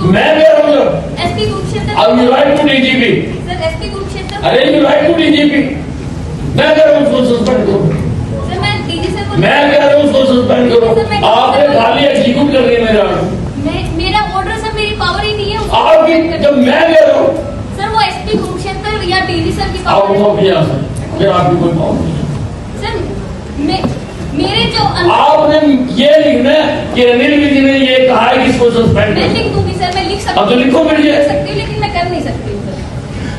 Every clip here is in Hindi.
मैं कह रहा हूँ एसपी कुरुक्षेत्र। अब you write to DGP. Sir SP Kurukshetra. अरे यू राइट टू डीजीपी। मैं कह रहा हूँ उसको सस्पेंड करो। सर मैं डीजी सर को मैं कह रहा हूँ उसको सस्पेंड करो। आपने खाली एग्जीक्यूट कर दिया मेरा मेरा ऑर्डर सर, मेरी पावर ही नहीं है आपकी। जब मैं कह रहा हूँ सर वो एसपी कुरुक्षेत्र या डीजी सर की आप पावर वो किया फिर आपकी कोई पावर नहीं है। सर मेरे जो आपने ये लिखना है कि अनिल विज ने ये कहा है कि इसको सस्पेंड मैं करो। लिख दूंगी सर, मैं लिख सकती अब तो लिखो फिर ये। लिख सकती हूँ, लेकिन मैं कर नहीं सकती हूँ सर।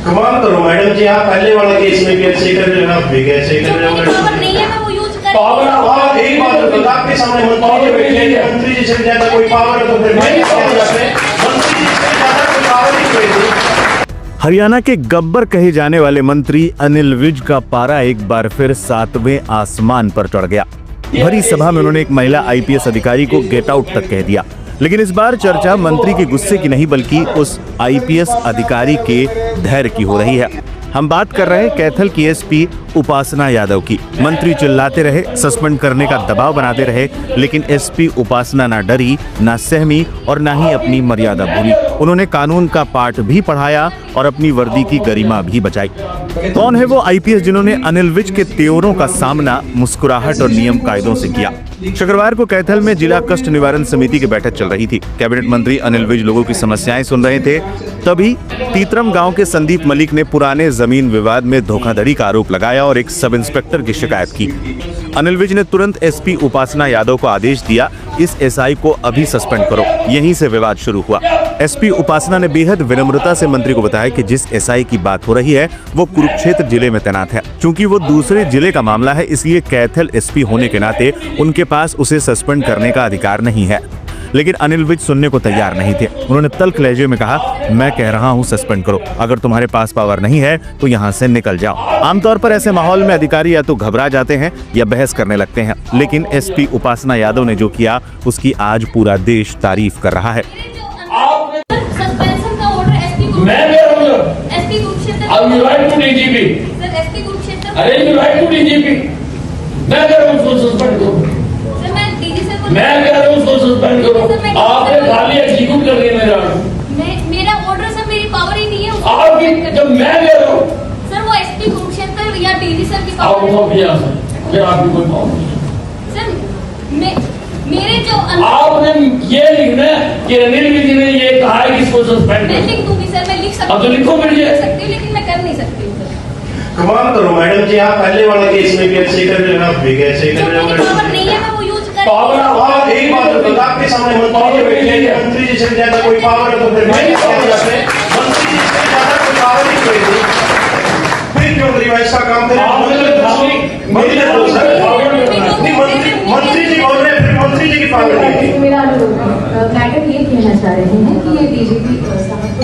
कमाल करो मैडम जी, आप पहले वाला केस में भी ऐसे कर रहे हो, आप भी ऐसे कर रहे हो। मेरी पावर नहीं है, मैं वो यूज कर पावर आप एक बात बता, आपके सामने मंत्री बैठे हैं, मंत्री जी से ज्यादा कोई पावर है तो फिर मैं क्या जाते हैं, मंत्री जी से ज्यादा कोई पावर नहीं कोई। हरियाणा के गब्बर कहे जाने वाले मंत्री अनिल विज का पारा एक बार फिर 7वें आसमान पर चढ़ गया। भरी सभा में उन्होंने एक महिला आईपीएस अधिकारी को गेट आउट तक कह दिया। लेकिन इस बार चर्चा मंत्री के गुस्से की नहीं बल्कि उस आईपीएस अधिकारी के धैर्य की हो रही है। हम बात कर रहे हैं कैथल की एसपी उपासना यादव की। मंत्री चिल्लाते रहे, सस्पेंड करने का दबाव बनाते रहे, लेकिन एसपी उपासना ना डरी, ना सहमी और ना ही अपनी मर्यादा भूली। उन्होंने कानून का पाठ भी पढ़ाया और अपनी वर्दी की गरिमा भी बचाई। कौन है वो आईपीएस जिन्होंने अनिल विज के तेवरों का सामना मुस्कुराहट और नियम कायदों से किया? शुक्रवार को कैथल में जिला कष्ट निवारण समिति की बैठक चल रही थी। कैबिनेट मंत्री अनिल विज लोगों की समस्याएं सुन रहे थे। तभी तीतरम गांव के संदीप मलिक ने पुराने जमीन विवाद में धोखाधड़ी का आरोप लगाया और एक सब इंस्पेक्टर की शिकायत की। अनिल विज ने तुरंत एसपी उपासना यादव को आदेश दिया, इस एसआई को अभी सस्पेंड करो। यहीं से विवाद शुरू हुआ। एसपी उपासना ने बेहद विनम्रता से मंत्री को बताया कि जिस एसआई की बात हो रही है वो कुरुक्षेत्र जिले में तैनात है। चूंकि वो दूसरे जिले का मामला है, इसलिए कैथल एसपी होने के नाते उनके पास उसे सस्पेंड करने का अधिकार नहीं है। लेकिन अनिल विज सुनने को तैयार नहीं थे। उन्होंने तल्ख लहजे में कहा, मैं कह रहा हूं सस्पेंड करो, अगर तुम्हारे पास पावर नहीं है तो यहां से निकल जाओ। आमतौर पर ऐसे माहौल में अधिकारी या तो घबरा जाते हैं या बहस करने लगते हैं, लेकिन एसपी उपासना यादव ने जो किया उसकी आज पूरा देश तारीफ कर रहा है। सस्पेंशन का ऑर्डर एसपी को मैं कह रहा हूँ एसपी कुरुक्षेत्र। अब you write to DGP. Sir SP Kurukshetra. अरे यू राइट टू डीजीपी। मैं कह रहा हूँ उसको सस्पेंड करो। सर मैं डीजी सर को मैं कह रहा हूँ उसको सस्पेंड करो। आपने खाली एग्जीक्यूट कर दिया मेरा ऑर्डर सर, मेरी पावर ही नहीं है आपकी। जब मैं कह रहा हूँ सर वो एसपी कुरुक्षेत्र या डीजी सर की आप पावर वो किया फिर आपकी कोई पावर नहीं है। सर मेरे जो आपने ये लिखना है कि अनिल विज ने ये कहा है कि इसको सस्पेंड मैं करो। लिख दूंगी सर, मैं लिख सकती अब तो लिखो फिर ये। लिख सकती हूँ, लेकिन मैं कर नहीं सकती हूँ सर। कमाल करो मैडम जी, आप पहले वाला केस में भी ऐसे कर रहे हो, आप भी ऐसे कर रहे हो। मेरी पावर नहीं है, मैं वो यूज कर पावर आप एक बात बता, आपके सामने मंत्री बैठे हैं, मंत्री जी से ज्यादा कोई पावर है तो फिर मैं क्या जाते हैं, मंत्री जी से ज्यादा कोई पावर नहीं कोई। फिर क्यों रिवाइज का काम करें? मंत्री जी बोल रहे हैं, फिर मंत्री जी की पावर नहीं। मेरा मैडम ये कहना चाह रहे हैं कि ये डीजीपी साहब को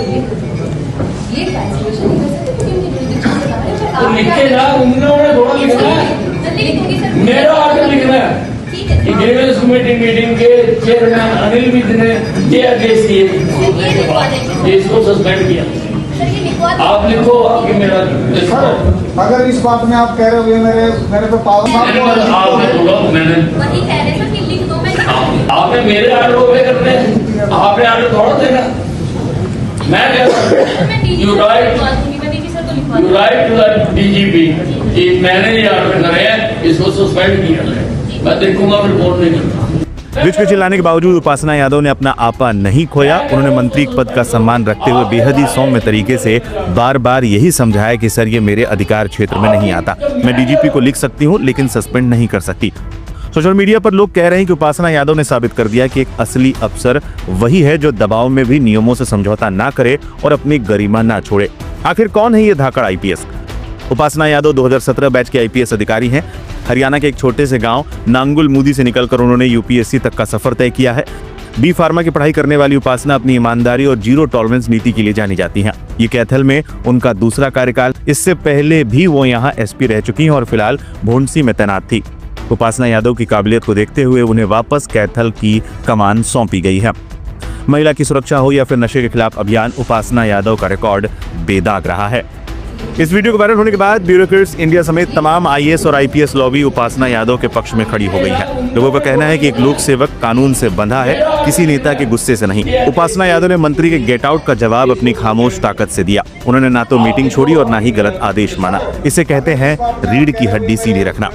ये कैंसिलेशन नहीं कर सकते क्योंकि उनकी जुरिडिक्शन से बाहर है। तो लिखे ना, उन्होंने थोड़ा लिखना है। मैं लिख दूंगी सर। मेरा आगे लिखना है ठीक है कि ग्रीवेंस कमेटी मीटिंग के चेयरमैन अनिल विज ने ये आदेश दिए ये लिखवा देंगे कि इसको सस्पेंड किया। सर, ये लिखवा देंगे। आप लिखो आपकी मेरा अगर इस बात में आप कह रहे हो मेरे पे पावर मैंने वही कह रहे सर कि लिख दो। मैं आपने मेरे आर्डर ओबे करने हैं, आपने आर्डर थोड़ा देना। मैं कह रहा हूँ मैं डीजी You सर को right. लिखवा दूंगी, मैं डीजी सर को लिखवा यू दूंगी। राइट टू द डीजीपी कि मैंने ये आर्डर करे हैं, इसको सस्पेंड किया है। मैं देखूंगा, रिपोर्ट नहीं करता। विज के चिल्लाने के बावजूद उपासना यादव ने अपना आपा नहीं खोया। उन्होंने मंत्री पद का सम्मान रखते हुए बेहद ही सौम्य तरीके से बार बार यही समझाया कि सर ये मेरे अधिकार क्षेत्र में नहीं आता, मैं डीजीपी को लिख सकती हूँ लेकिन सस्पेंड नहीं कर सकती। सोशल मीडिया पर लोग कह रहे हैं कि उपासना यादव ने साबित कर दिया कि एक असली अफसर वही है जो दबाव में भी नियमों से समझौता ना करे और अपनी गरिमा ना छोड़े। आखिर कौन है ये धाकड़ आईपीएस? उपासना यादव 2017 बैच के आईपीएस अधिकारी हैं। हरियाणा के एक छोटे से गांव नांगुल मूदी से निकलकर उन्होंने यूपीएससी तक का सफर तय किया है। बी फार्मा की पढ़ाई करने वाली उपासना अपनी ईमानदारी और जीरो टॉलरेंस नीति के लिए जानी जाती हैं। ये कैथल में उनका दूसरा कार्यकाल, इससे पहले भी वो यहाँ एसपी रह चुकी हैं और फिलहाल भोंडसी में तैनात थी। उपासना यादव की काबिलियत को देखते हुए उन्हें वापस कैथल की कमान सौंपी गई है। महिला की सुरक्षा हो या फिर नशे के खिलाफ अभियान, उपासना यादव का रिकॉर्ड बेदाग रहा है। इस वीडियो के वायरल होने के बाद ब्यूरोक्रेट्स इंडिया समेत तमाम आईएएस और आईपीएस लॉबी उपासना यादव के पक्ष में खड़ी हो गई है। लोगों का कहना है कि एक लोक सेवक कानून से बंधा है, किसी नेता के गुस्से से नहीं। उपासना यादव ने मंत्री के गेट आउट का जवाब अपनी खामोश ताकत से दिया। उन्होंने ना तो मीटिंग छोड़ी और ना ही गलत आदेश माना। इसे कहते हैं रीढ़ की हड्डी सीधी रखना।